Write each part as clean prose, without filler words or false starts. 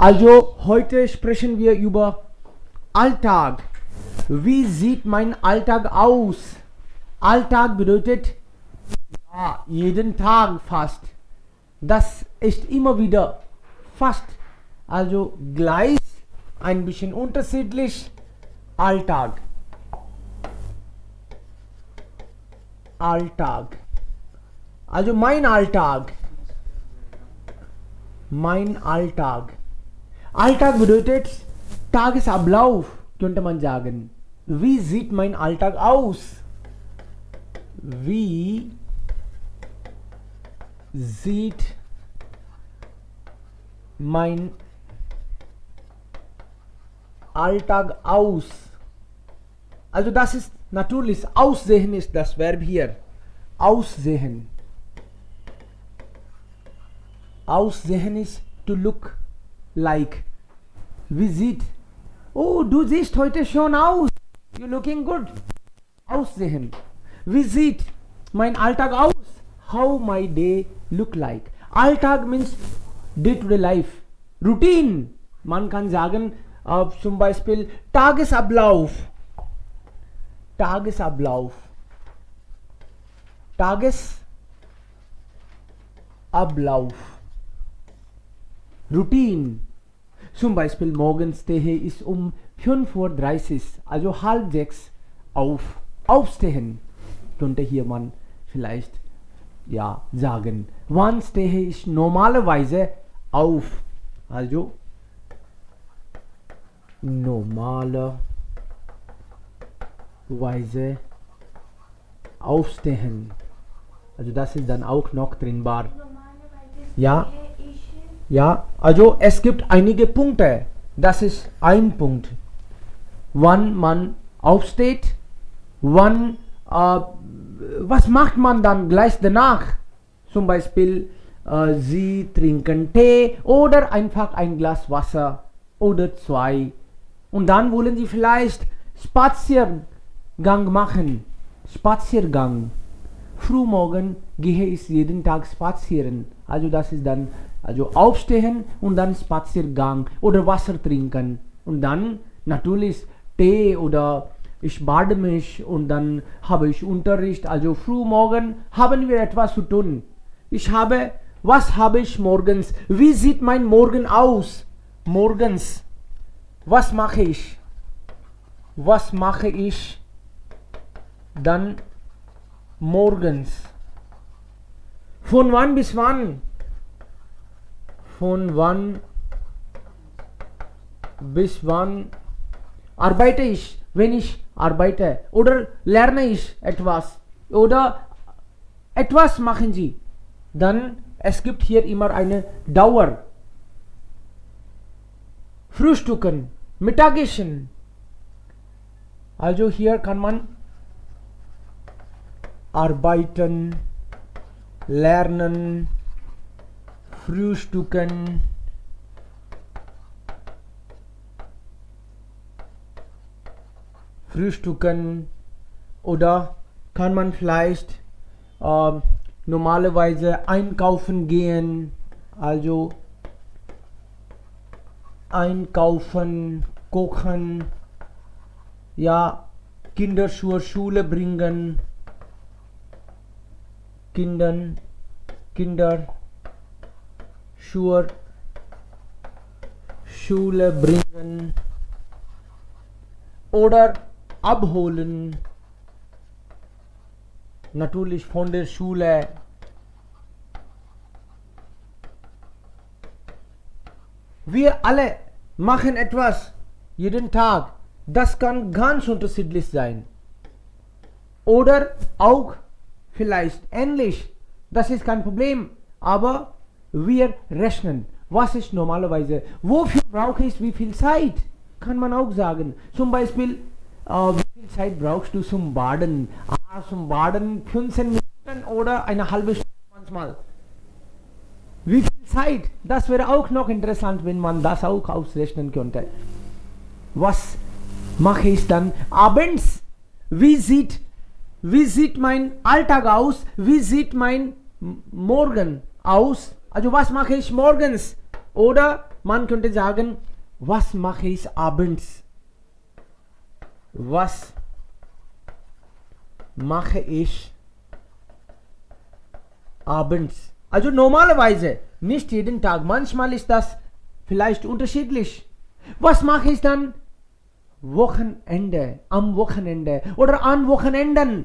Also heute sprechen wir über Alltag. Wie sieht mein Alltag aus? Alltag bedeutet ja, jeden Tag fast. Das ist immer wieder fast. Also gleich, ein bisschen unterschiedlich. Alltag. Alltag. Also mein Alltag. Mein Alltag. Alltag bedeutet Tagesablauf, könnte man sagen. Wie sieht mein Alltag aus? Wie sieht mein Alltag aus? Also das ist natürlich, aussehen ist das Verb hier. Aussehen. Aussehen ist to look like. Wie sieht? Oh, du siehst heute schon aus. You're looking good. Aussehen. Wie sieht mein Alltag aus? How my day look like. Alltag means day-to-day life. Routine. Man kann sagen, zum Beispiel Tagesablauf. Tagesablauf. Tagesablauf. Routine. Zum Beispiel morgens stehe ich um 5:30 Uhr, also 5:30 auf. Aufstehen, könnte hier man vielleicht ja sagen. Wann stehe ich normalerweise auf? Also normalerweise aufstehen. Also das ist dann auch noch drinbar. Ja. Ja, also es gibt einige Punkte. Das ist ein Punkt. Wann man aufsteht, wann, was macht man dann gleich danach? Zum Beispiel, Sie trinken Tee oder einfach ein Glas Wasser oder zwei. Und dann wollen Sie vielleicht Spaziergang machen. Spaziergang. Frühmorgen gehe ich jeden Tag spazieren. Also das ist dann also aufstehen und dann Spaziergang oder Wasser trinken und dann natürlich Tee oder ich bade mich und dann habe ich Unterricht. Also frühmorgen haben wir etwas zu tun. Was habe ich morgens? Wie sieht mein Morgen aus? Morgens. Was mache ich? Was mache ich dann morgens? Von wann bis wann? Von wann bis wann arbeite ich, wenn ich arbeite? Oder lerne ich etwas? Oder etwas machen Sie? Dann, es gibt hier immer eine Dauer. Frühstücken, Mittagessen. Also hier kann man arbeiten, lernen, frühstücken, oder kann man vielleicht normalerweise einkaufen gehen, also einkaufen, kochen, ja, Kinder zur Schule bringen, Kinder zur Schule bringen oder abholen, natürlich von der Schule. Wir alle machen etwas jeden Tag. Das kann ganz unterschiedlich sein. Oder auch vielleicht ähnlich. Das ist kein Problem. Aber wir rechnen. Was ist normalerweise? Wofür brauche ich wie viel Zeit? Kann man auch sagen. Zum Beispiel, wie viel Zeit brauchst du zum Baden? Zum Baden 15 Minuten oder eine halbe Stunde manchmal. Wie viel Zeit? Das wäre auch noch interessant, wenn man das auch ausrechnen könnte. Was mache ich dann abends? Wie sieht mein Alltag aus? Wie sieht mein Morgen aus? Also was mache ich morgens? Oder Man könnte sagen, was mache ich abends? Was mache ich abends? Also normalerweise, nicht jeden Tag. Manchmal ist das vielleicht unterschiedlich. Was mache ich dann? Wochenende, am Wochenende oder an Wochenenden.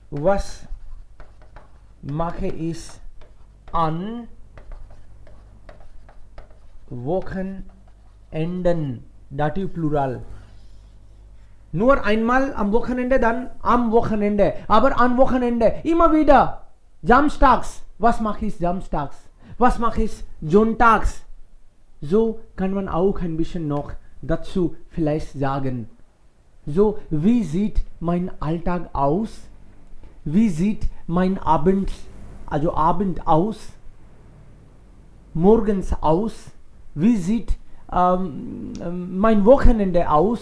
Was mache ich an Wochenenden? Dativ Plural. Nur einmal am Wochenende, dann am Wochenende. Aber an Wochenende immer wieder. Samstags. Was mache ich samstags? Was mache ich sonntags? So kann man auch ein bisschen noch dazu vielleicht sagen. So, wie sieht mein Alltag aus? Wie sieht mein Abend, also Abend aus? Morgens aus? Wie sieht mein Wochenende aus?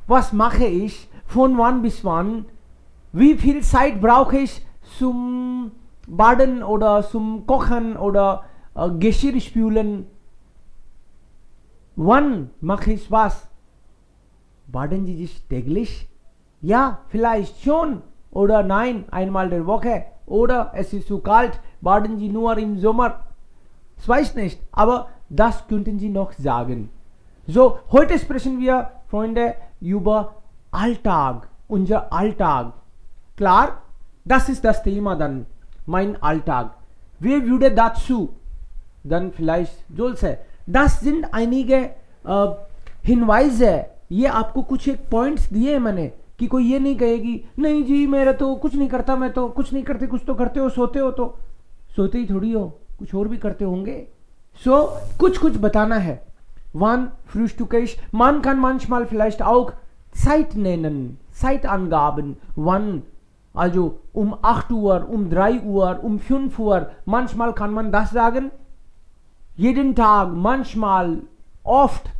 Was mache ich? Von wann bis wann? Wie viel Zeit brauche ich zum Baden oder zum Kochen oder Geschirr spülen? Wann mache ich was? Baden Sie sich täglich? Ja, vielleicht schon. Oder nein, einmal der Woche. Oder es ist zu kalt, baden Sie nur im Sommer. Ich weiß nicht, aber das könnten Sie noch sagen. So, heute sprechen wir, Freunde, über Alltag, unser Alltag. Klar, das ist das Thema dann, mein Alltag. Wer würde dazu dann vielleicht solche? Das sind einige हिंवाइज़ ये आपको कुछ एक points दिए मैंने कि कोई ये नहीं कहेगी नहीं जी मेरा तो कुछ नहीं करता, मैं तो कुछ नहीं करते, कुछ तो करते हो, सोते हो, तो सोते ही थोड़ी हो, कुछ और भी करते होंगे. So, कुछ बताना है. Wann frühstücke ich? Man kann manchmal vielleicht auch Zeit nennen, Zeitangaben. Wann? Also 8 Uhr, 3 Uhr, 5 Uhr. Manchmal kann man das sagen. Jeden Tag, manchmal, oft.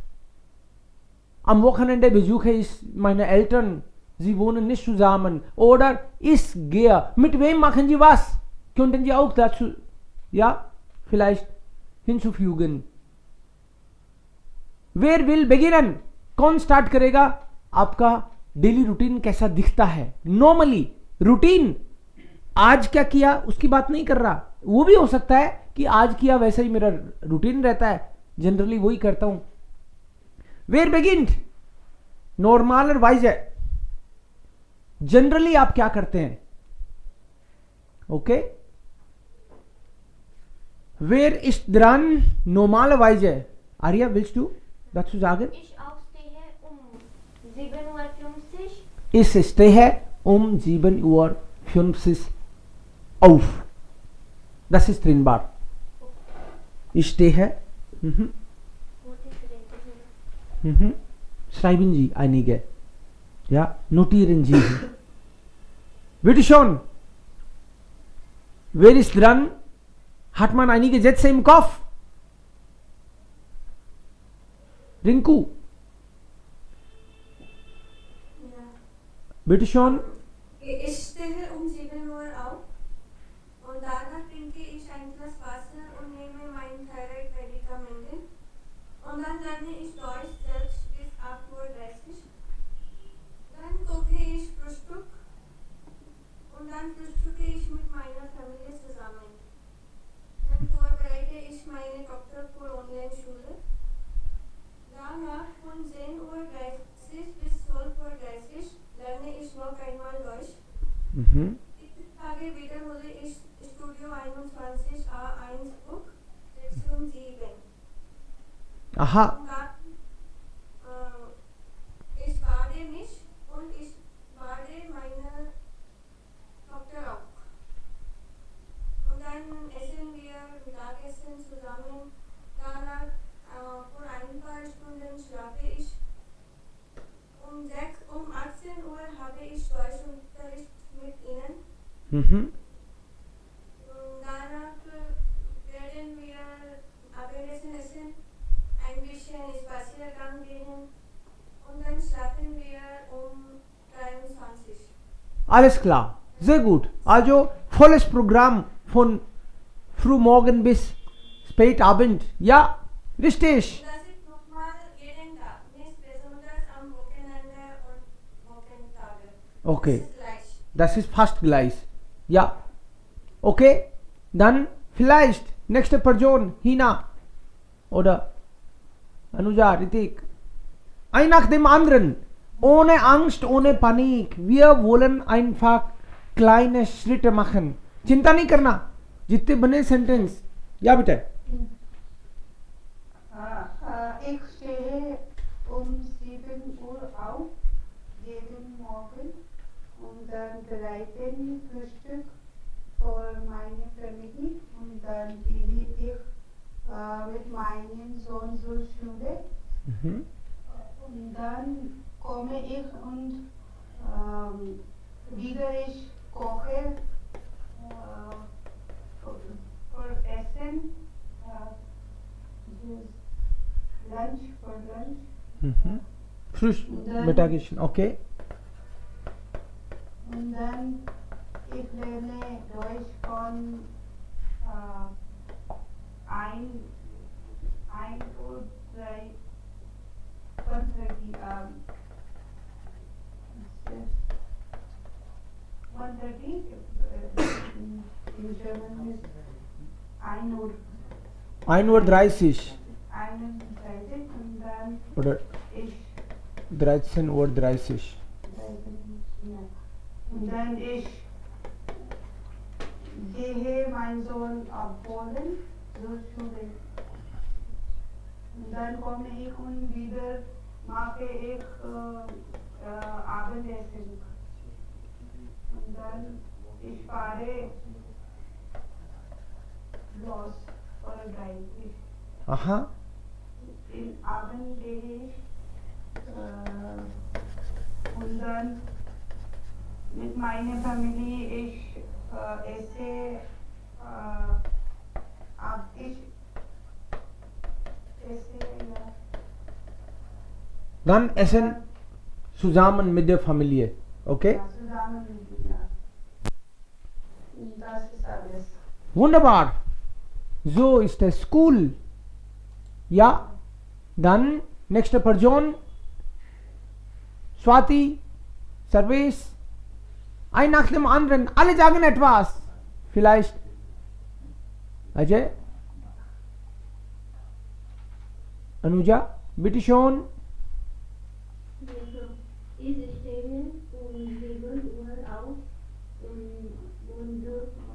Am Wochenende besuche ich meine Eltern. Sie wohnen nicht zusammen. Oder ich gehe. Mit wem machen Sie was? Könnten Sie auch dazu, ja, vielleicht hinzufügen. Wer will beginnen? कौन start करेगा? आपका daily routine कैसा दिखता है? Normally routine, आज क्या किया उसकी बात नहीं कर रहा. वो भी हो सकता है कि आज किया वैसा ही मेरा रूटीन रहता है, जनरली वही करता हूं. Wer beginnt? Normalerweise. जनरली आप क्या करते हैं? Okay. Wer ist dran? Normalerweise. Arya, willst du dazu sagen? Ich aufstehe um 7:50 Uhr. Ich stehe um 7:50 Uhr auf. Das ist drinbar. Ich stehe. Schreiben Sie einige. Ja, notieren Sie. Bitte schon. Wer ist dran? Hat man einige Sätze im Kopf? Rinku. Ja. Bitte schon. Ich stehe um 7 Uhr auf und danach trinke ich ein Glas Wasser und nehme meine Thyroid-Medikamente und dann lerne ich Deutsch selbst bis 8:30 Uhr. Dann koche ich Frühstück und dann frühstücke ich mit meiner Familie zusammen. Dann vorbereite ich meine Tochter für Online-Schule. Danach von 10:30 Uhr bis 12:30 Uhr lerne ich noch einmal Deutsch. Diese Tage wiederhole ich Studio 21a1 Buch, Lektion 7. Aha. Und dann, ich bade mich und ich bade meine Tochter auch. Und dann essen wir Mittagessen zusammen. Danach für ein paar Stunden schlafe ich. Um 18 Uhr habe ich Deutschunterricht mit ihnen. Danach werden wir Abendessen essen, ein bisschen Spaziergang gehen und dann schlafen wir um 23 Uhr. Alles klar. Sehr gut. Also volles Programm von Frühmorgen bis spät Abend. Ja, richtig. Das ist nochmal jeden Tag, nicht besonders am Wochenende und Wochentage. Okay. Das ist gleich. Das ist fast gleich. Ja. Okay. Dann vielleicht nächste Person, Hina oder Anuja, Ritik. Ein nach dem anderen. Ohne Angst, ohne Panik. Wir wollen einfach kleine Schritte machen. चिंता नहीं करना. जितने बने sentence. Ja, bitte. Ich stehe um 7 Uhr auf, jeden Morgen, und dann bereiten Frühstück für meine Familie und dann gehe ich mit meinem Sohn zur Schule Mhm. und dann komme ich und wieder ich koche für Essen. Lunch for lunch. Mhm. Frisch, Dann- Mittagessen, okay. Und dann ich lerne Deutsch von 1 Uhr 1:30 1:30 in German ist 1 Uhr 1:30 31 und dann oder ich 13:30 ja. Und dann ich gehe meinen Sohn abholen zur Schule. Und dann komme ich und wieder mache ich Abendessen. Und dann ich fahre los oder 30. Aha. Im Abend gehe ich und dann mit meiner Familie ich esse ich esse ja. Dann essen zusammen mit der Familie, okay? Ja, zusammen mit ja. Und das ist alles. Wunderbar. So ist es cool. Ja, dann nächste Person. Swati, Service. Ein nach dem anderen. Alle sagen etwas. Vielleicht. Ajay. Anuja, bitte schon. Ich stehe um 7 Uhr auf und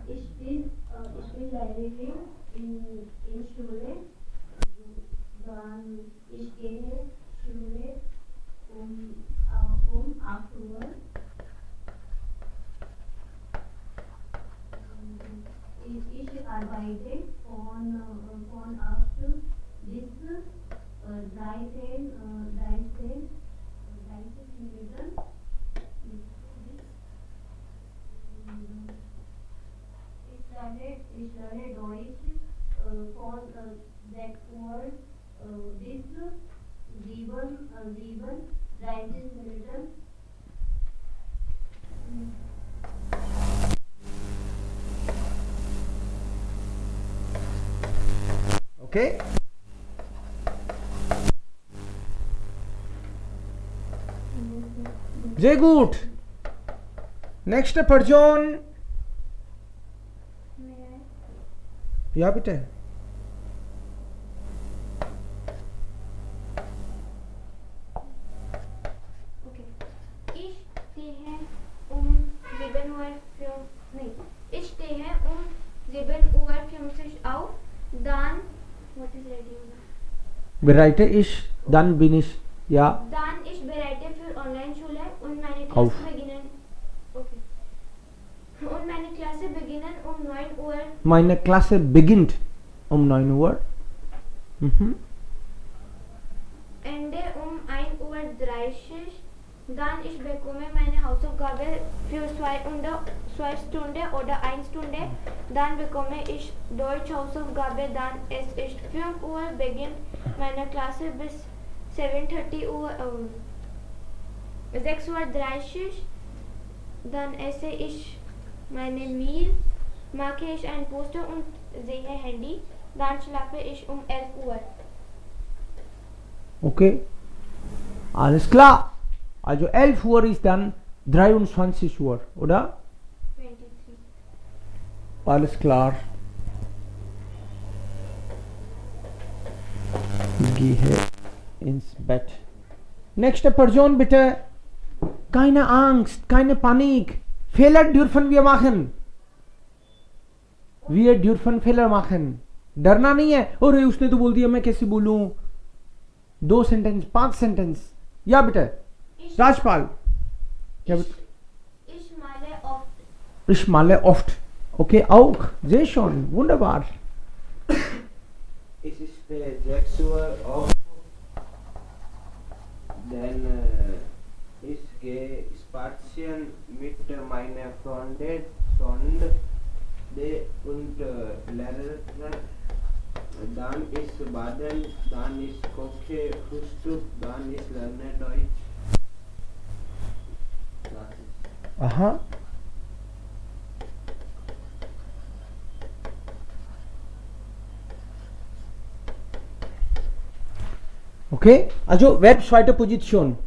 ich bin Lehrerin in Schule. Dann ich gehe Schule um 8 Uhr. Ich arbeite von 8 bis 13 Minuten. Ich lerne Deutsch von 6 Uhr bis 30 Minuten. Okay? Sehr gut. Nächste Person. Ja, bitte. Okay. Ich stehe um 7 Uhr, nee, ich stehe um 7:50 Uhr auf, dann, what is ready? Bereite ich, dann bin ich, ja, Dann ich bereite für Online-Schule und meine Auf. Klasse beginnen. Okay. Und meine Klasse beginnen um 9 Uhr. meine Klasse beginnt um 9 Uhr. Mhm. Ende um 1:30 Uhr. Dann ich bekomme meine Hausaufgabe für 2 Stunden oder 1 Stunde. Dann bekomme ich Deutsch Hausaufgabe. Dann es ist 5 Uhr beginnt meine Klasse bis 7:30 Uhr. 6:30 Uhr. Dann esse ich meine Meal, mache ich ein Poster und sehe Handy. Dann schlafe ich um 11 Uhr. Okay, alles klar. Also 11 Uhr ist dann 23 Uhr, oder? 23. Alles klar. Gehe ins Bett. Nächste Person bitte. Keine Angst, keine Panik. Fehler dürfen wir machen. Wir dürfen Fehler machen. डरना नहीं है। अरे उसने तो बोल दिया, मैं कैसे बोलूं? 2 सेंटेंस, 5 सेंटेंस। या बेटा Ich, Rajpal. Ja, ich, bitte. ich male oft. Ich male oft. Okay, auch. Sehr schön. Wunderbar. Ich spiele 6 Uhr auf. Dann ich gehe spazieren mit meiner Freundin und Lehrer. Dann ist Baden, dann ist Koche, Frühstück, dann ist Lerne Deutsch. Das ist Aha. Okay, also Verb zweite Position.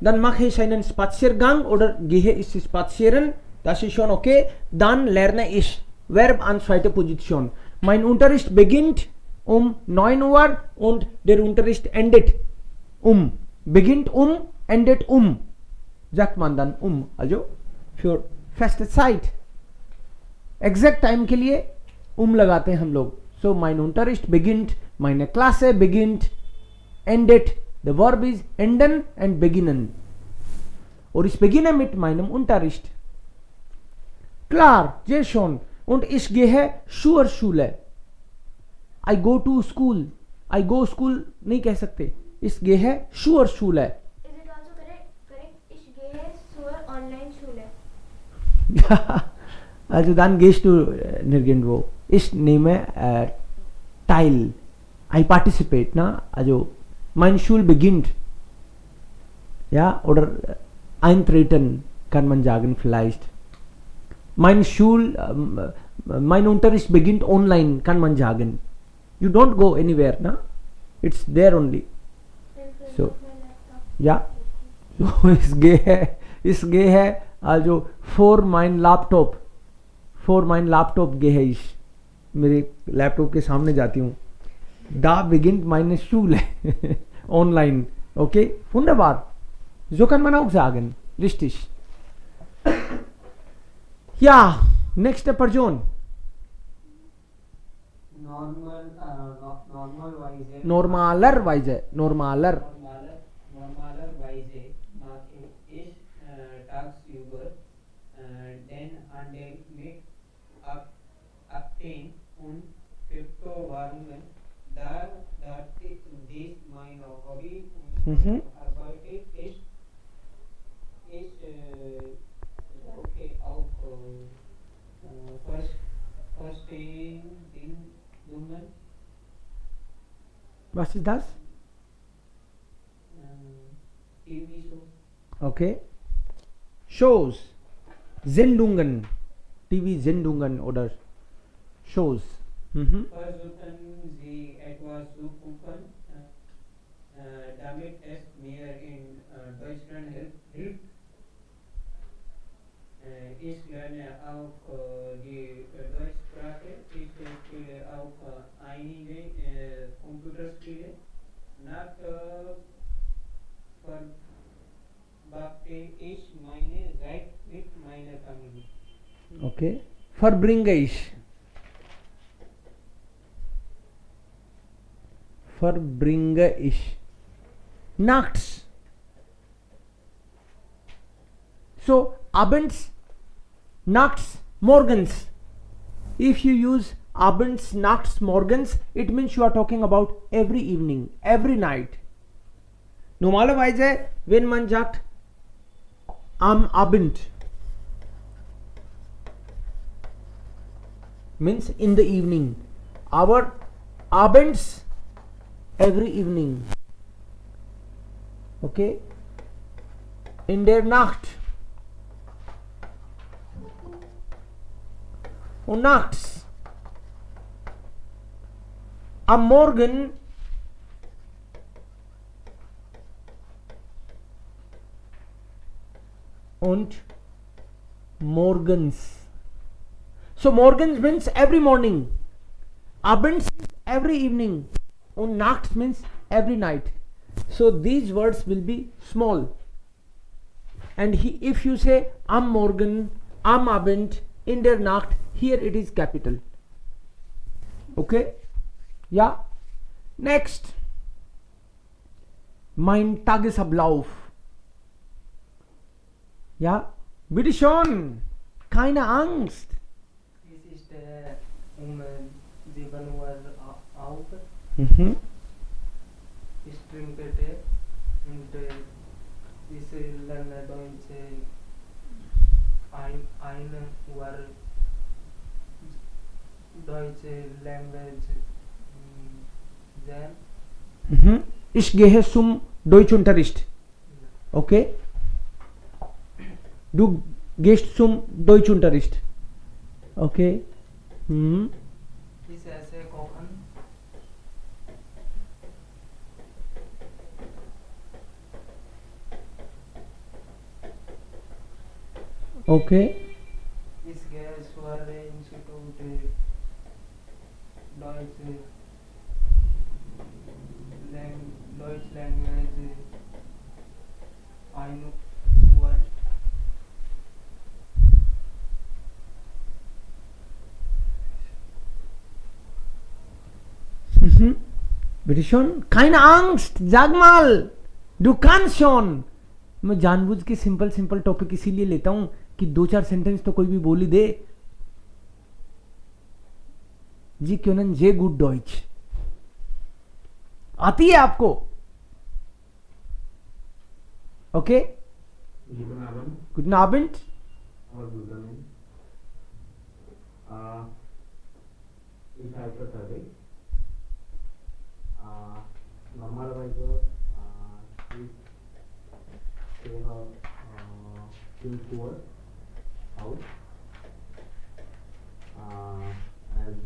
Dann mache ich einen Spaziergang oder gehe ich spazieren. Das ist schon okay. Dann lerne ich. Verb an zweiter Position. Mein Unterricht beginnt um 9 Uhr und der Unterricht endet um. Beginnt um, endet um. Sagt man dann um. Also für feste Zeit. Exact time के लिए लगाते हैं हम लोग. So mein Unterricht beginnt, meine Klasse beginnt, endet. The verb is enden and beginnen. Und ich beginne mit meinem Unterricht. Klar, sehr schön. Und ich gehe zur Schule. I go to school. I go school नहीं कह सकते. Ich gehe zur Schule. Is it also correct? Ich gehe zur Online-Schule. Also dann gehst du nirgendwo. Ich nehme teil. I participate, na? Also mein Schul beginnt. Ja, oder eintreten kann man sagen vielleicht. Mein Unterricht beginnt online, kann man sagen. You don't go anywhere, na? It's there only. In front So, of my laptop. Ja. So, ich gehe also vor mein Laptop gehe ich. मेरे laptop के सामने जाती हूँ. Da beginnt meine Schule. Online. Okay? Wunderbar. So kann man auch sagen. Richtig. Ja, nächste Person. normalerweise Normaler. normalerweise mache ich tagsüber den Handel mit Akten und Kryptowährungen, da dies mein Hobby und arbeite ist okay auch verstehen Dingen Was ist das? TV Show. Okay. Shows. Sendungen. TV-Sendungen oder Shows. Versuchen Sie etwas zu gucken, damit es mir in Deutschland hilft. Ich lerne auch die Deutschsprache. Ich spiele auch einige Computerspiele. Nach verbrachte ich meine Zeit mit meiner Familie. Okay. Verbringe ich. Verbringe ich. Nachts. So, abends, nachts, morgens. If you use abends, nachts, morgens, it means you are talking about every evening, every night. Normalerweise, wenn man sagt am Abend, means in the evening. Our abends, every evening. Okay? In der Nacht. Und nachts. am Morgen und morgens. So morgens means every morning, abends means every evening, und nachts means every night. So these words will be small. And if you say am Morgen, am Abend, in der Nacht, here it is capital. Okay? Yeah. Next. Mein Tagesablauf. Ja, bitte schon. Keine Angst. Ich stehe um 7 Uhr auf. Mhm. Ich trinke Tee und ich lerne Deutsch 1 Uhr deutsche Language lernen. Mhm. Ich gehe zum Deutschunterricht. Okay? Du gehst zum Deutschunterricht. Okay? Mhm. Ich esse kochen. Okay? Ich gehe zur Institut Deutsch Language 1 Uhr. Mhm. Bitte schon? Keine Angst. Sag mal. Du kannst schon. मैं जानबूझ के simple simple topic इसीलिए लेता हूं कि 2-4 sentence तो कोई भी बोल ही दे. जी क्यों जे गुड डॉइच आती है आपको? Okay? Guten Abend. Ich heiße Tarek. Normalerweise ich stehe 5 Uhr auf. As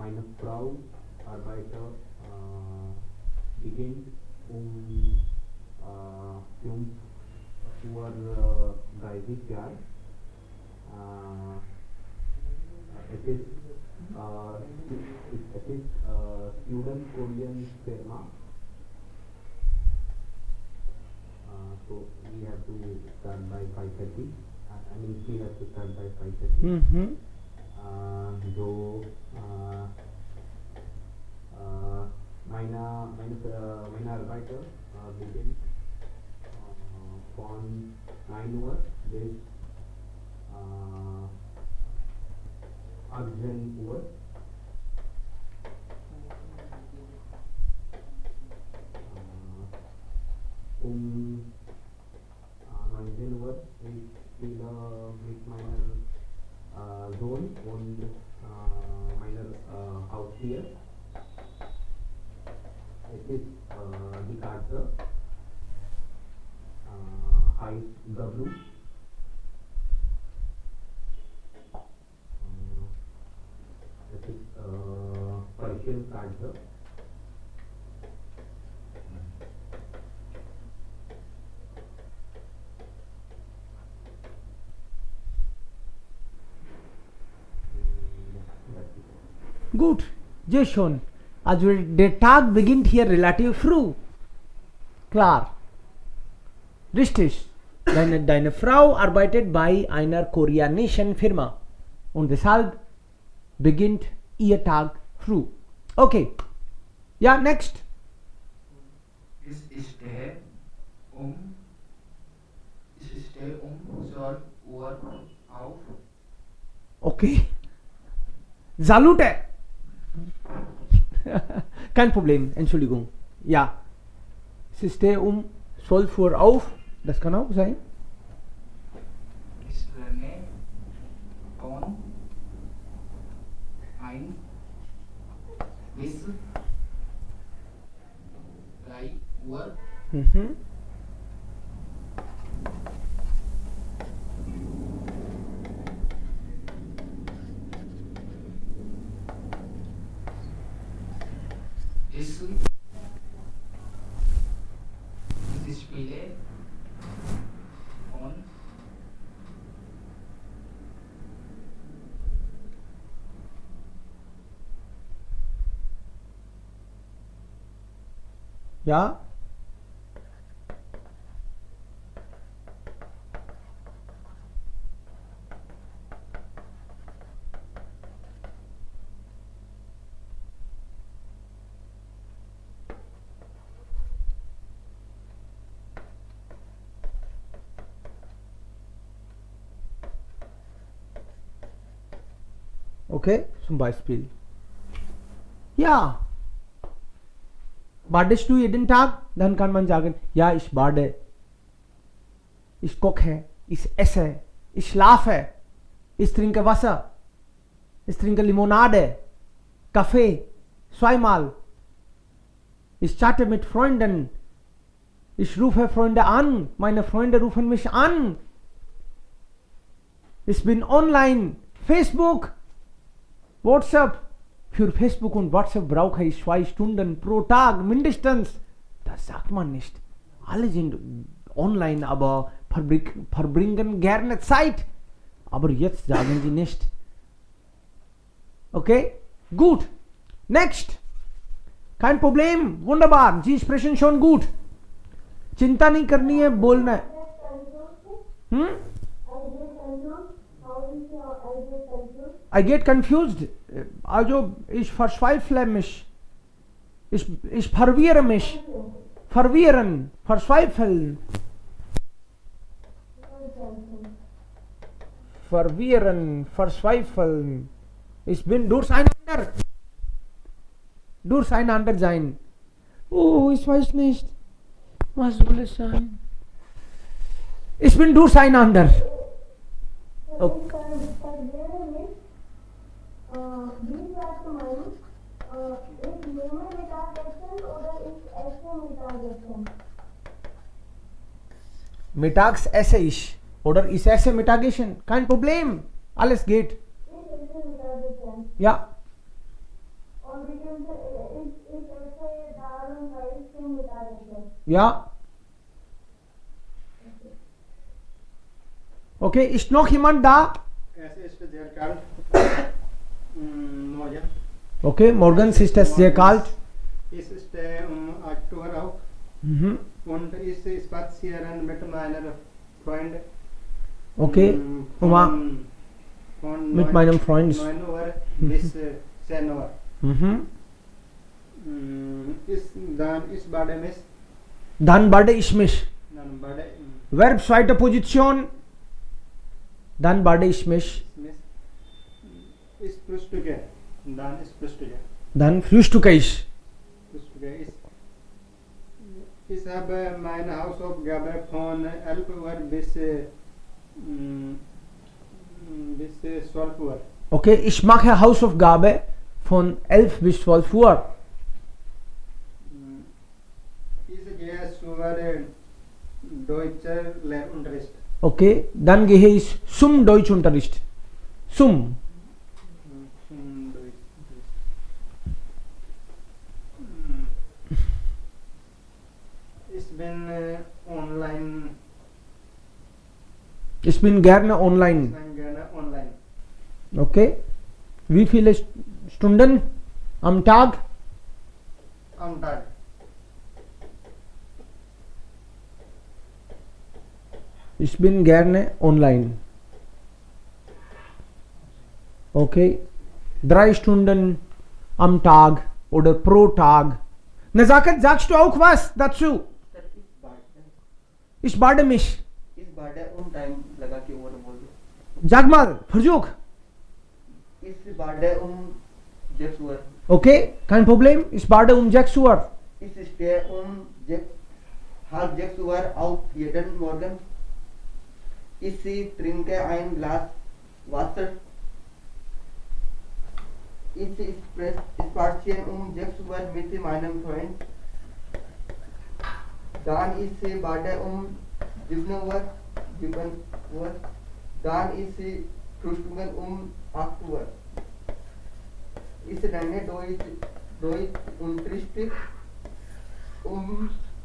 meine Frau arbeitet beginnt 5 Uhr 30 Jahr. It is student Korean firma. So we have to start by 5:30. I mean, she has to start by 5:30. Mhm. So meine Arbeiter beginnt von 9 Uhr bis 18 Uhr. Um 19 Uhr ich spiele mit meiner Sohn und meiner Haustier. Es ist die Katze heißt W. Es ist Persian Katze. Gut, sehr schön. Also der Tag beginnt hier relativ früh. Klar. Richtig. Deine Frau arbeitet bei einer koreanischen Firma und deshalb beginnt ihr Tag früh. Okay. Ja, next. Ich stehe um 12 Uhr auf. Okay. Salute. Kein Problem, Entschuldigung. Ja. Sie stehe um 12 Uhr auf. Das kann auch sein. Ich lerne von 1 bis 3 Uhr. Mhm. ist, ich spiele on Ja? Okay, zum Beispiel. Ja. Badest du jeden Tag? Dann kann man sagen, ja, ich bade. Ich koche, ich esse, ich schlafe, ich trinke Wasser, ich trinke Limonade, Kaffee, zweimal. Ich chatte mit Freunden. Ich rufe Freunde an. Meine Freunde rufen mich an. Ich bin online. Facebook, WhatsApp. Für Facebook und WhatsApp brauche ich 2 Stunden pro Tag mindestens. Das sagt man nicht. Alle sind online, aber verbringen gerne Zeit. Aber jetzt sagen sie nicht. Okay? Gut. Next. Kein Problem. Wunderbar. Sie sprechen schon gut. चिंता नहीं करनी है, बोलना है. I get confused. Also ich verzweifle mich. Ich verwirre mich. Verwirren, verzweifeln. Verwirren, verzweifeln. Ich bin durcheinander. Durcheinander sein. Oh, ich weiß nicht. Was soll es sein? Ich bin durcheinander. Okay. Mittags esse ich. Oder ich esse Mittagessen. Kein Problem. Alles geht. Ja. Ja. Okay, ist noch jemand da? Es ist sehr kalt. Morgen. Okay, morgens ist es sehr kalt. Es ist 8 Uhr auch. Mhm. Und ich spazieren mit meiner Freund. Okay. Von Mit meinem Freund. 9 Uhr bis 10 Uhr. Mhm. Dann ist bade mich. Dann bade ich mich. Dann bade Verb zweite Position. Dann bade ich mich. ist frühstücke. Dann ist frühstücke. Dann frühstücke ich. Frühstücke ist. Ich habe meine Hausaufgabe von 11 Uhr bis 12 Uhr. Okay, ich mache Hausaufgabe von 11 bis 12 Uhr. Ich gehe zur deutscher Lernunterricht. Okay, dann gehe ich zum Deutschunterricht. Zum. Ich bin online. Ich bin gerne Ich online. bin gerne online. Okay. Wie viele Stunden am Tag? Am Tag. Ich bin gerne online. Okay. 3 Stunden am Tag oder pro Tag. Nazakat, sagst du auch was dazu? Ich bade mich. इस बारडे उन time लगा के और बोल दो Sag mal, versuch. इस बारडे उन जेक्स वर Okay, kein Problem. Ich bade um 6 Uhr. इस स्टे उन जेक्स halb 6 Uhr auf jeden Morgen. Ich trinke ein Glas Wasser. Ich spaziere um 6 Uhr mit meinem Freund. Dann ich bade um 7 Uhr. Dann ich frühstücke um 8 Uhr. Ich lerne Deutsch Deutsch unterrichtet,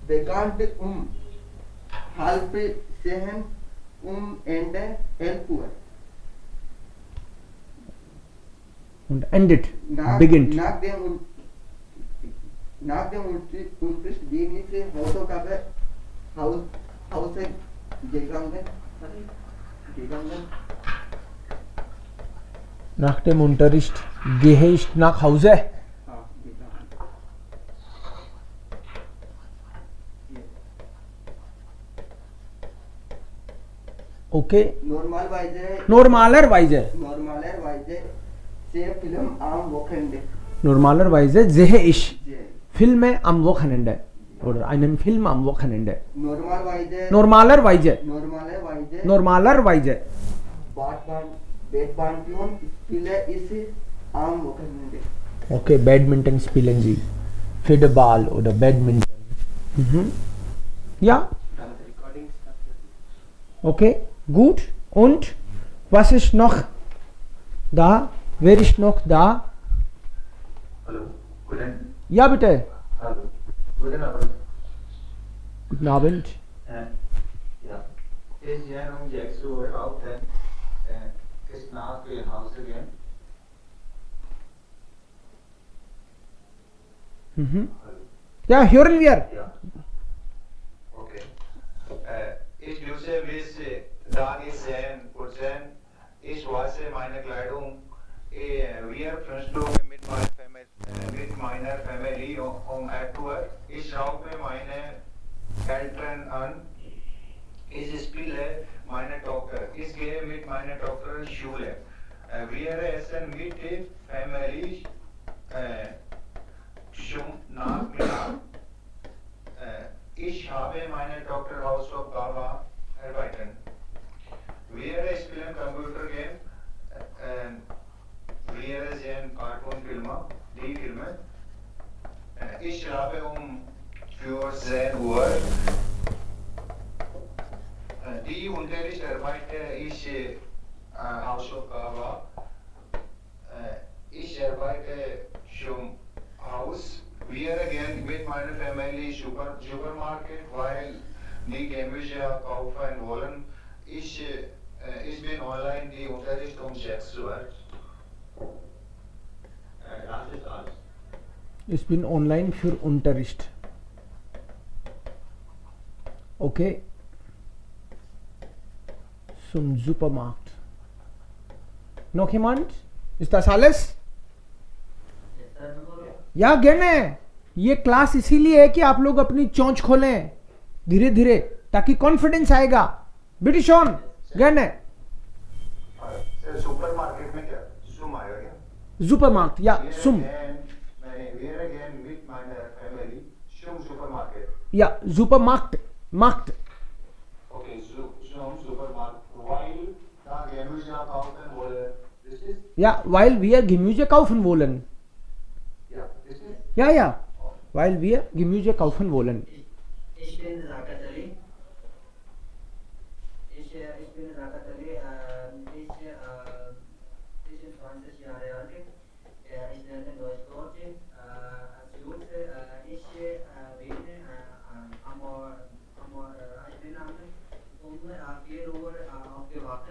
bekannt halb 7 and 11 Uhr. Und endet, Nach, beginnt. nach dem Unterricht bin ich Hausaufgabe Hause gegangen. Nach dem Unterricht gehe ich nach Hause. हाँ gegangen. Okay. Normalerweise sehe Film am Wochenende. Normalerweise sehe ich Filme am Wochenende. Oder einen Film am Wochenende. Normalerweise Normalerweise. Badminton spiele ich am Wochenende. Okay, Badminton spielen Sie. Federball oder Badminton. Ja, Recording startet. okay, gut. Und was ist noch da? Wer ist noch da? Hallo, guten, Ja, bitte. hallo, guten Abend. Guten Abend. Ja, ich gehe 6 Uhr auf, dann ist nach Hause gehen. Hallo. Ja, hören wir. Ja. Okay. Ich dusche bis dann ist 10%. Ich wasche meine Kleidung. Wir frühstücken mit meiner Familie um 8 Uhr. Ich schaue meine Eltern an. Ich spiele meine Tochter. Ich gehe mit meiner Tochter in Schule. Wir essen mit der Familie zum Nachmittag. Ich habe meine Tochter Hausaufgabe erweitert. Wir spielen Computergame. Wir sehen Cartoonfilme, die Filme. Ich schlafe für 10 Uhr. Die Unterricht arbeite ich Hausaufgabe. Ich arbeite zum Haus. Wir gehen mit meiner Familie Supermarkt, weil die Gemüse kaufen wollen. Ich bin online die Unterricht 6 Uhr. Das ist alles. Ich bin online für Unterricht. Okay. Zum Supermarkt. Noch jemand? Ist das alles? या gerne. ये class इसीलिए है कि आप लोग अपनी चोंच खोलें धीरे धीरे ताकि कॉन्फिडेंस आएगा. बिटी शॉन gerne. सुपरमार्केट में क्या सुम आएगा क्या? Supermarkt, ja, zum. Wir gehen mit meiner Family zum Supermarket. Ja, Supermarkt, Markt. Okay, zum Supermarkt, weil da Gemüse kaufen wollen. Richtig? Ja, weil wir Gemüse kaufen wollen. Ja, richtig? Ja, ja, weil wir Gemüse kaufen wollen. Ich bin Rakat Ali. Ich bin Rakat Ali. Ich bin 20 Jahre alt. Ich lerne Deutsch dort. Als Jugend, ich bin um 4 Uhr aufgewacht.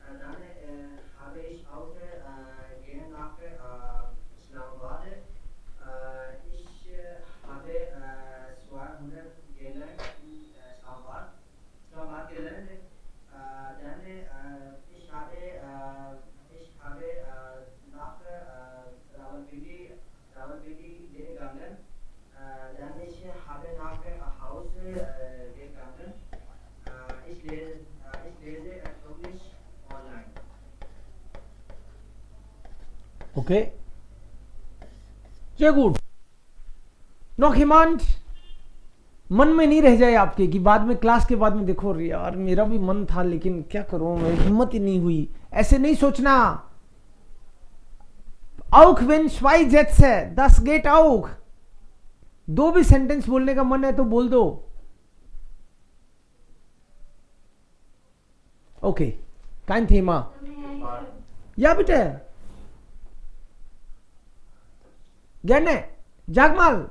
Dann habe ich auch gehen nach Islamabad. Ich habe 200 gelernt in Islamabad gelernt. Dann ich habe nach Rawalpindi gegangen. Dann ich habe nach Hause gegangen. Ich lese Englisch online. Okay. sehr gut. noch jemand? मन में नहीं रह जाए आपके कि बाद में class के बाद में देखो यार मेरा भी मन था लेकिन क्या करूं मैं हिम्मत ही नहीं हुई. ऐसे नहीं सोचना. Auch wenn zwei Sätze, das geht auch. 2 भी सेंटेंस बोलने का मन है तो बोल दो. Okay, kein Thema. Ja, bitte. Gerne. Sag mal.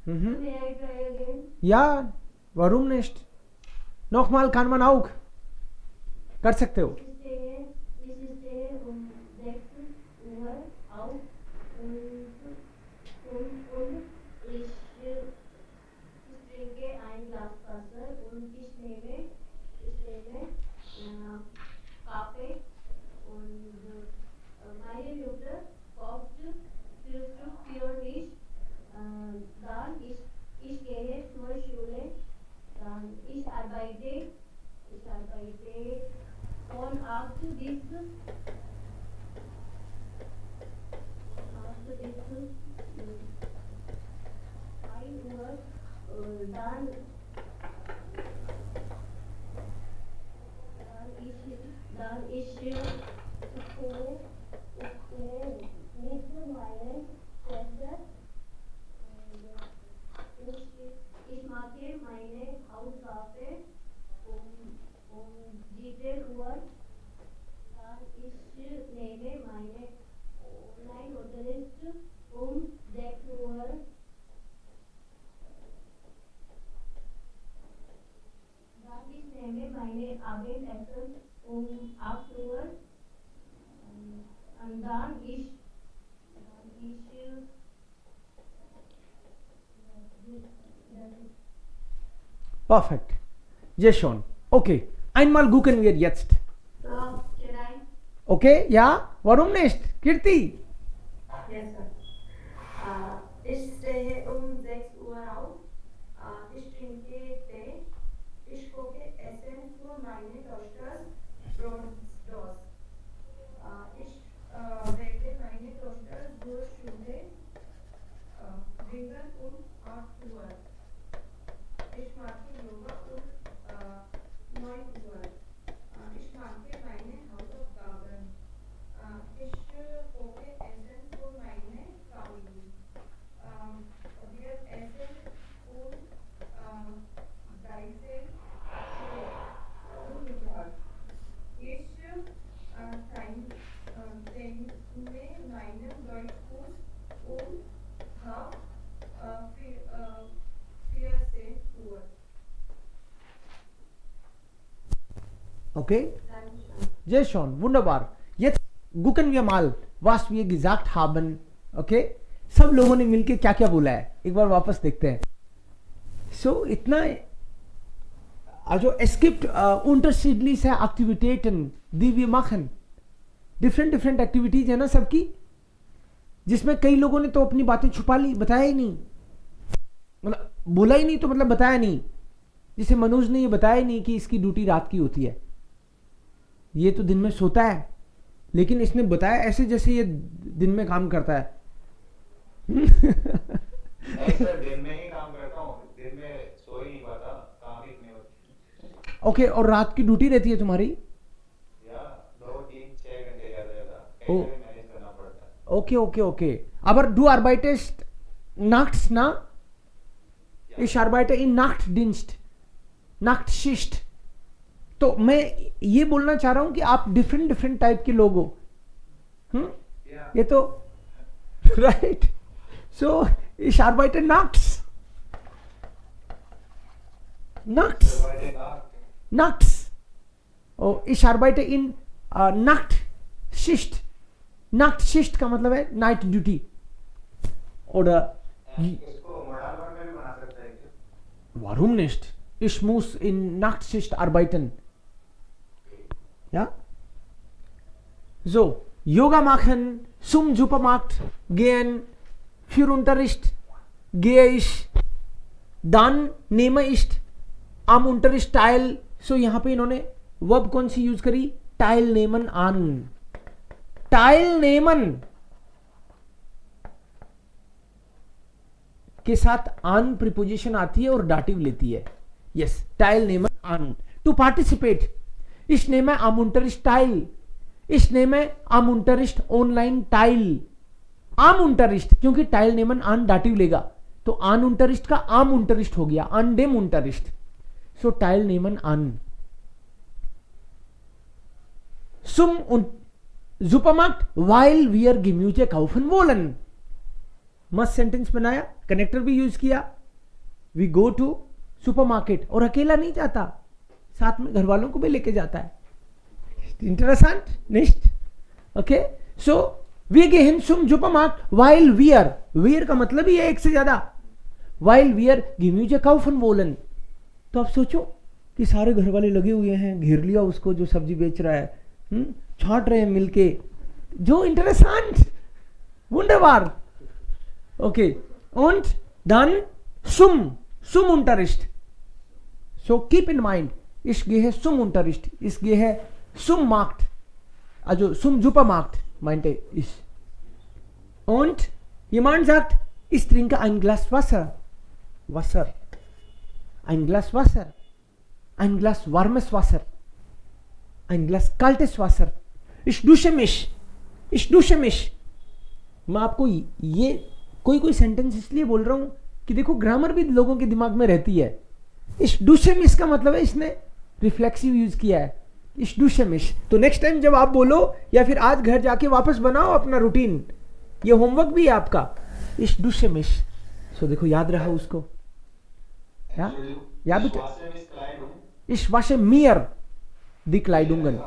May I try again? Ja, warum nicht? Nochmal kann man auch. कर सकते हो. Ich stehe um 6 Uhr auf und ich trinke ein Glas Wasser und ich nehme Kaffee und meine Mutter kocht Frühstück für mich. Dann ich gehe zur Schule, dann ich arbeite von 8 bis 1 Uhr, dann ich stehe mit meiner Schwester. Ich mache meine Hausaufgabe um 17 Uhr. Dann ich nehme meine Online-Unterricht um 6 Uhr. Dann ich nehme meine Abendessen um 8 Uhr. Und dann ich Perfekt. Sehr schön. Okay. Einmal gucken wir jetzt. So, can I? Okay? Ja? Warum nicht? Kirti? Yes, sir. Ich stehe um 6 Uhr auf. Ich trinke Tee. Ich koche Essen für meine Tochter. Brot. Ich werde meine Tochter zur Schule bringen um 8 Uhr. Ich mache Yoga um 9 Uhr. Ich mache meine Hausaufgaben. Ich koche Essen für meine Familie. Wir essen um 13 Uhr. Ich teilnehme meinen Deutschkurs um halb 14 Uhr. Okay? Sehr schön. Wunderbar. Jetzt gucken wir mal, was wir gesagt haben. Okay? सब लोगों ने मिलके क्या क्या बोला है एक बार वापस देखते हैं. So इतना also es gibt unterschiedliche Aktivitäten, die wir machen. different activities है ना सबकी, जिसमें कई लोगों ने तो अपनी बातें छुपा ली, बताया ही नहीं, मतलब बोला ही नहीं तो मतलब बताया नहीं. जिसे मनोज ने ये बताया ही नहीं कि इसकी ड्यूटी रात की होती है, ये तो दिन में सोता है, लेकिन इसने बताया ऐसे जैसे ये दिन में काम करता है. सर दिन में ही काम करता हूँ, दिन में सो ही नहीं पाता, काम ही इतने होते हैं. ओके, और रात की ड्यूटी रहती है तुम्हारी? या 2-3-6 घंटे ज्यादा ओ. मैनेज करना पड़ता है. Okay. Aber du arbeitest nachts, na? Ich arbeite in Nachtdienst, Nachtschicht. तो मैं ये बोलना चाह रहा हूं कि आप डिफरेंट टाइप के लोग हो. ये तो right. So ich arbeite nachts. Oh, ich arbeite in Nachtschicht. Nachtschicht का मतलब है नाइट ड्यूटी. और इसको मॉडल वर्क में भी बना सकता है क्या? warum nicht? Ich muss in Nachtschicht arbeiten. Ja? So, Yoga machen, zum Supermarkt gehen, für Unterricht gehe ich, dann nehme ich am Unterricht teil. So यहाँ पे इन्होंने वर्ब कौन सी यूज करी? teilnehmen an. teilnehmen के साथ an प्रीपोजिशन आती है और डाटिव लेती है. Yes, teilnehmen an. To participate. Ich nehme am Unterricht teil. Ich nehme am Unterricht online teil. आम unterricht, क्योंकि teilnehmen an डाटिव लेगा तो an unterricht का आम unterricht हो गया, an dem Unterricht. So teilnehmen an. Zum Supermarkt while wir Gemüse kaufen wollen. मस्त sentence बनाया, कनेक्टर भी यूज किया. वी गो टू सुपरमार्केट, और अकेला नहीं जाता, साथ में घर वालों को भी लेके जाता है. Interesting. Next. Okay, so we गेहन सुम सुपरमार्केट while wir का मतलब ही है एक से ज्यादा. while wir Gemüse kaufen wollen. तो आप सोचो कि सारे घर वाले लगे हुए हैं, घेर लिया उसको जो सब्जी बेच रहा है, छांट रहे हैं मिलके. जो इंटरेस्टेंट, वंडरबार. Okay, und dann zum Unterricht. So keep in mind, ich gehe zum Unterricht, ich gehe zum Markt, also zum Supermarkt, meinte ich. Und jemand sagt, ich trinke ein Glas Wasser. Wasser. Ein Glas Wasser. Ein Glas warmes Wasser. Ein Glas kaltes Wasser. Ich dusche mich. Ich dusche mich. मैं आपको ये कोई sentence इसलिए बोल रहा हूं कि देखो ग्रामर भी लोगों के दिमाग में रहती है. इस डूशेमिश का मतलब है इसने रिफ्लेक्सिव यूज किया है. इस डूशेमिश. तो नेक्स्ट टाइम जब आप बोलो, या फिर आज घर जाके वापस बनाओ अपना रूटीन, ये होमवर्क भी है आपका. इस डूशेमिश. सो देखो याद रहा उसको. या बेटा, इस वाशे मियर दी क्लाइडुंगन.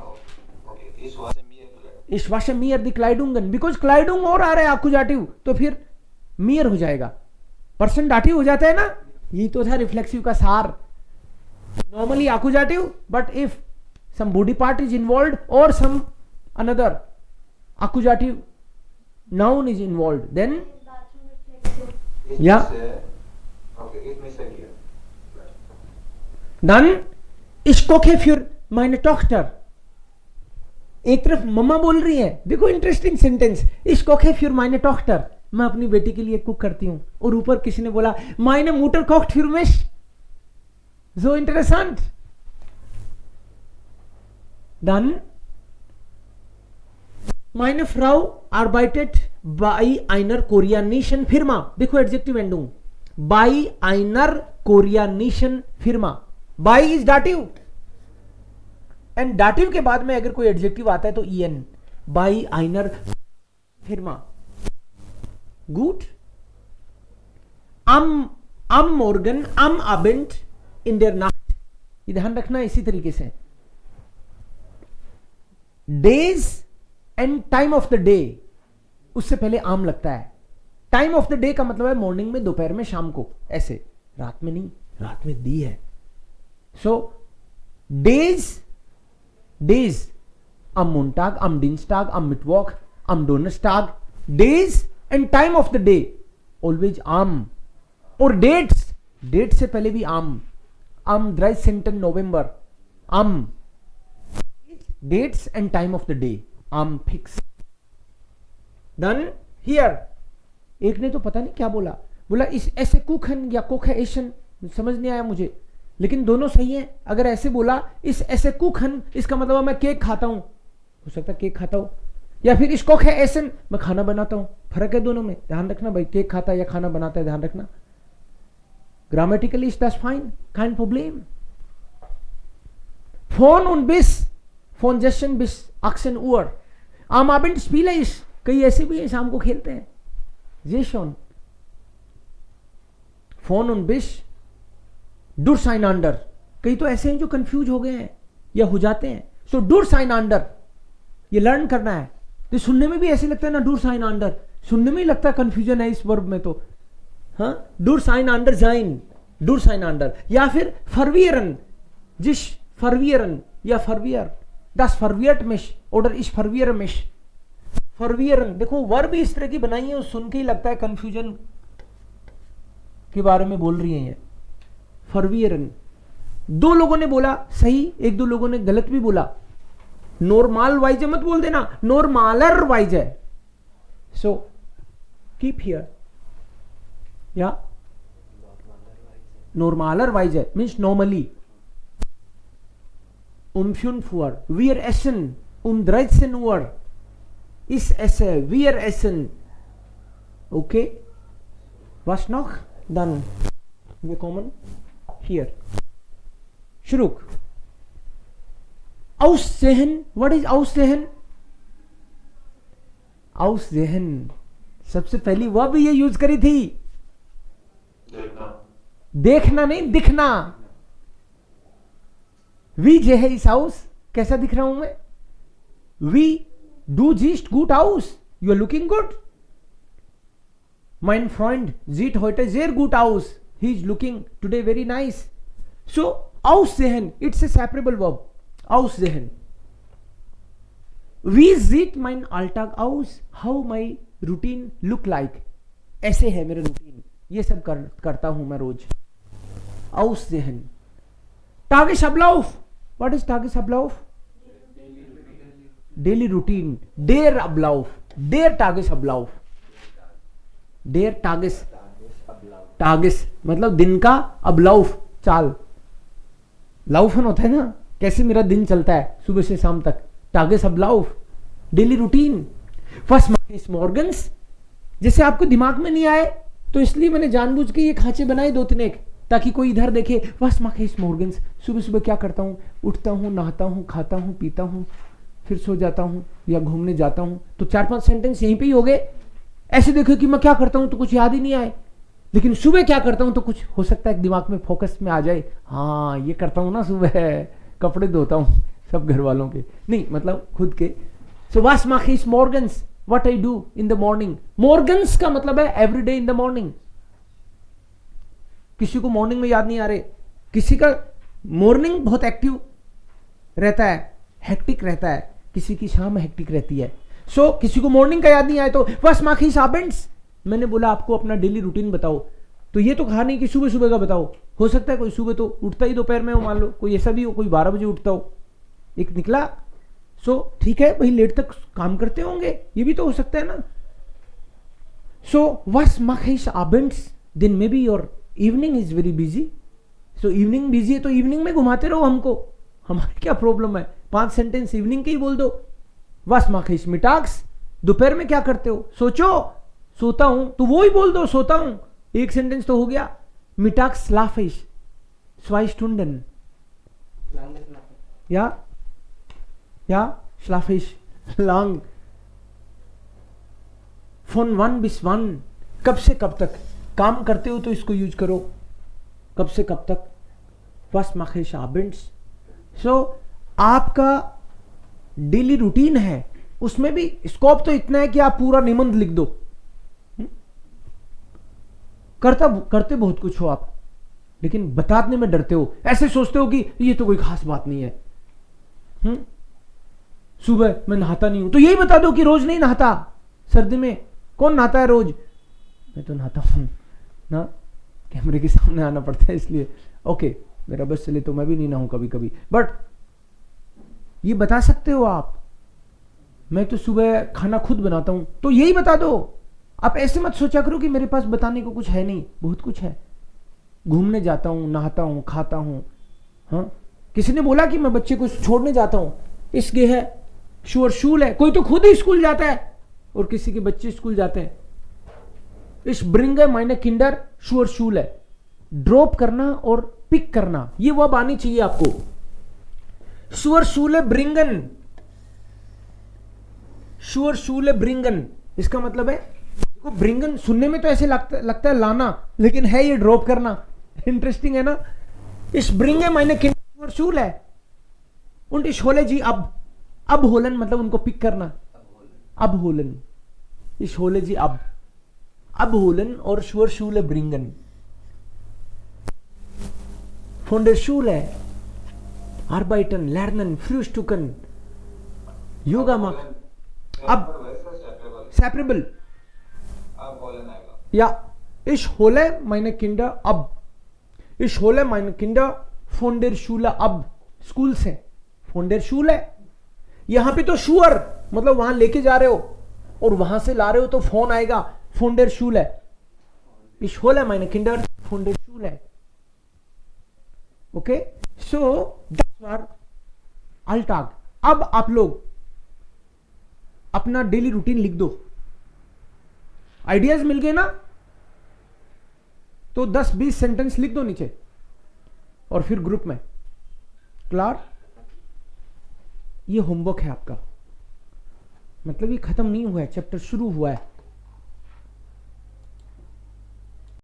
इस वाशे मियर दी क्लाइडुंगन, बिकॉज क्लाइडुंग और आ रहा है आकुजाटिव, तो फिर मियर हो जाएगा. पर्सन डाटिव हो जाता है ना. यही तो था रिफ्लेक्सिव का सार. नॉर्मली आकुजाटिव, but if some body part is involve और सम अनदर आकुजाटिव नाउन इज इन्वॉल्व, देन या dann ich koche für meine Tochter. एक तरफ मम्मा बोल रही है, देखो interesting sentence, ich koche für meine Tochter, मैं अपनी बेटी के लिए कुक करती हूं, और ऊपर किसी ने बोला meine Mutter kocht für mich. So interessant. Dann meine Frau arbeitet bei einer koreanischen Firma. देखो adjective ending, by einer koreanischen Firma. by is dative, and dative के बाद में अगर कोई एडजेक्टिव आता है तो en. by einer Firma. Gut. am Morgen, am Abend, in der Nacht. ये ध्यान रखना इसी तरीके से. Days and time of the day, उससे पहले आम लगता है. टाइम ऑफ द डे का मतलब है मॉर्निंग में, दोपहर में, शाम को, ऐसे. रात में नहीं, रात में दी है. सो days am Montag, am Dienstag, am Mittwoch, am Donnerstag. Days and time of the day always am. और dates, date से पहले भी am. Am 13. November. Am. Dates and time of the day. Am fix. Then here, एक ने तो पता नहीं क्या बोला इस ऐसे कुखन या कोखेशन, समझ नहीं आया मुझे, लेकिन दोनों सही है. अगर ऐसे बोला इस ऐसे कुखन, इसका मतलब मैं केक खाता हूं, हो सकता है केक खाता हूं, या फिर इसको खे ऐसन, मैं खाना बनाता हूं. फर्क है दोनों में, ध्यान रखना भाई. केक खाता है या खाना बनाता है, ध्यान रखना. Grammatically is that's fine, kein Problem. Von und bis, von 16 bis 18 Uhr. Am Abend spiele ich. कई ऐसे भी है शाम को खेलते हैं. ये schon. Von und bis durcheinander. कई तो ऐसे हैं जो कंफ्यूज हो गए हैं या हो जाते हैं. सो durcheinander, ये लर्न करना है. तो सुनने में भी ऐसे लगता है ना, durcheinander, सुनने में ही लगता है कंफ्यूजन है इस वर्ब में. तो हाँ, durcheinander sein, durcheinander. या फिर verwirren, जिस verwirren या verwirr, das verwirrt mich oder ich verwirre mich. verwirren, देखो वर्ब इस तरह की बनाई है, सुन के ही लगता है कंफ्यूजन के बारे में बोल रही है ये. verwirren. दो लोगों ने बोला सही, एक दो लोगों ने गलत भी बोला. नॉर्मल वाइज मत बोल देना, नॉर्मलर वाइज है. So keep here. या नॉर्मलर वाइज है, means normally. 5 Uhr, wir essen 13 Uhr. Ich esse, wir essen. Okay, was noch? Dann wir kommen hier. Schruck. Aussehen. What is aussehen? aussehen, सबसे पहली वह भी ये यूज करी थी, देखना नहीं दिखना। वी जे है इस हाउस, कैसा दिख रहा हूं मैं? We do just good house, you are looking good. Mein Freund sieht heute sehr gut aus. He is looking today very nice. So, aussehen, it's a separable verb. Aussehen. Wie sieht mein Alltag aus? How my routine look like? ऐसे है मेरा routine, ये सब करता हूं मैं रोज। Aussehen. Tagesablauf. What is Tagesablauf? Daily routine. Der Ablauf. Der Tagesablauf. डेयर टागिस, टागिस मतलब दिन का अबलाउफ, चाल। लाउफन होता है ना, कैसे मेरा दिन चलता है सुबह से शाम तक, टागिस अबलाउफ, डेली रूटीन। फर्स्ट मॉर्गन्स, जैसे आपको दिमाग में नहीं आए तो इसलिए मैंने जानबूझ के ये खांचे बनाए 2-3 एक, ताकि कोई इधर देखे। फर्स्ट मॉर्गन्स मॉर्गन्स, सुबह सुबह क्या करता हूँ, उठता हूँ, नहाता हूँ, खाता हूँ, पीता हूँ, फिर सो जाता हूँ या घूमने जाता हूँ। तो 4-5 सेंटेंस यहीं पे ही हो गए। ऐसे देखो कि मैं क्या करता हूं तो कुछ याद ही नहीं आए, लेकिन सुबह क्या करता हूं तो कुछ हो सकता है दिमाग में फोकस में आ जाए। हाँ ये करता हूं ना, सुबह कपड़े धोता हूं सब घर वालों के, नहीं मतलब खुद के। सो वास माखे इस Morgan's, what I do in the morning. Morgan's का मतलब है every day in the morning. किसी को मॉर्निंग में याद नहीं आ रहे, किसी का मॉर्निंग बहुत एक्टिव रहता है, हेक्टिक रहता है, किसी की शाम हेक्टिक रहती है। सो किसी को मॉर्निंग का याद नहीं आया तो बस माखी साबेंट्स, मैंने बोला आपको अपना डेली रूटीन बताओ, तो ये तो कहा नहीं कि सुबह सुबह का बताओ। हो सकता है कोई सुबह तो उठता ही दोपहर में हो, मान लो कोई ऐसा भी हो, कोई 12 बजे उठता हो, एक निकला। सो ठीक है भाई, लेट तक काम करते होंगे, ये भी तो हो सकता है ना। सो वस माखी साबेंट्स, दिन में भी और evening is very busy. So evening busy है तो इवनिंग में घुमाते रहो हमको, हमारी क्या प्रॉब्लम है, 5 सेंटेंस इवनिंग के ही बोल दो। वस माखिस मिटाक्स, दोपहर में क्या करते हो, सोचो, सोता हूं तो वो ही बोल दो, सोता हूं, एक सेंटेंस तो हो गया। मिटाक्स स्लाफिश, 2 Stunden या स्लाफिश long. von wann bis wann, कब से कब तक काम करते हो तो इसको यूज करो, कब से कब तक। वस माखिस abends। सो आपका डेली रूटीन है, उसमें भी स्कोप तो इतना है कि आप पूरा निबंध लिख दो। करते बहुत कुछ हो आप, लेकिन बताने में डरते हो, ऐसे सोचते हो कि ये तो कोई खास बात नहीं है। सुबह मैं नहाता नहीं हूं तो यही बता दो कि रोज नहीं नहाता। सर्दी में कौन नहाता है रोज, मैं तो नहाता हूं ना, कैमरे के सामने आना पड़ता है इसलिए। ओके, मेरा बस चले तो मैं भी नहीं नहाऊं कभी कभी, बट ये बता सकते हो आप। मैं तो सुबह खाना खुद बनाता हूं तो यही बता दो। आप ऐसे मत सोचा करो कि मेरे पास बताने को कुछ है नहीं, बहुत कुछ है। घूमने जाता हूं, नहाता हूं, खाता हूं। हाँ, किसी ने बोला कि मैं बच्चे को छोड़ने जाता हूं, इसके है श्योर शूल है, कोई तो खुद ही स्कूल जाता है और किसी के बच्चे स्कूल जाते हैं। इस ब्रिंग माइने किंडर श्योर शूल है, ड्रॉप करना और पिक करना, ये वर्ब आनी चाहिए आपको। श्योर शूले ब्रिंगन, श्योर शूले ब्रिंगन, इसका मतलब है देखो, ब्रिंगन सुनने में तो ऐसे लगता है लाना, लेकिन है ये ड्रॉप करना। इंटरेस्टिंग है ना। इस ब्रिंगे मायने श्योर शूल है, उन इस होले जी अब होलन मतलब उनको पिक करना, अब होलन, इस होले जी अब होलन और श्योर शूले ब्रिंगन। von der Schule arbeiten, lernen, frühstücken, yoga machen। अब सेपरेबल या ich hole meine Kinder ab, ich hole meine Kinder von der Schule ab, school से। von der Schule, यहां पे तो sure मतलब वहां लेके जा रहे हो, और वहां से ला रहे हो तो फोन आएगा von der Schule, ich hole meine Kinder von der Schule। Okay, so that's our अल्टाग। अब आप लोग अपना डेली रूटीन लिख दो, आइडियाज मिल गए ना, तो 10-20 सेंटेंस लिख दो नीचे और फिर ग्रुप में। क्लियर, ये होमवर्क है आपका। मतलब ये ख़त्म नहीं हुआ है, चैप्टर शुरू हुआ है.